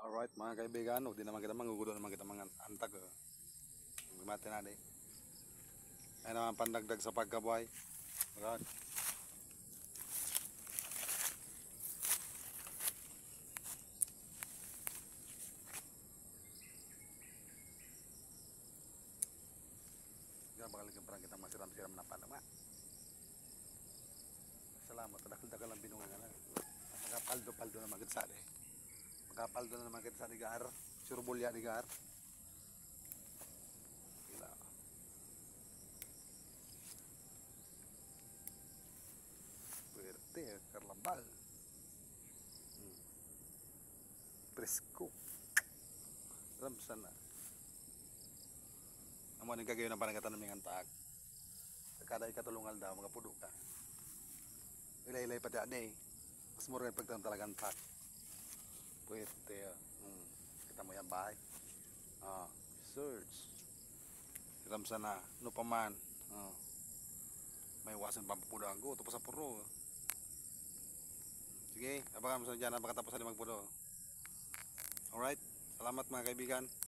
Alright mga kaibigan, di naman kita mangugulo naman kita mga antag. Gumati na di. Ay naman pandagdag sa pagkabuhay. Alright. Gak bakal perang kita masiram-siram na panama. Salamat, dakal-dakal ang binungan na. Magapaldo-paldo na magit sa di. Magapaldo na magit sa di gar. Surbulya di gar. Gila. Puerte, karlambal. Presko. Alam sana. Amo ning kagayon ang panagatan ng taag. Kada ikatulungal daw magapudo ka. Ilay-ilay pati ade. Mas mura pagtan talagang tak. Puwerte. Kita mo yan bahay. Search. Iram sana. No paman. May wasan pampapudo ang go. Ito pa sa puro. Sige. Abangan mo sa dyan. Napakatapos na magpudo. Alright. Salamat mga kaibigan.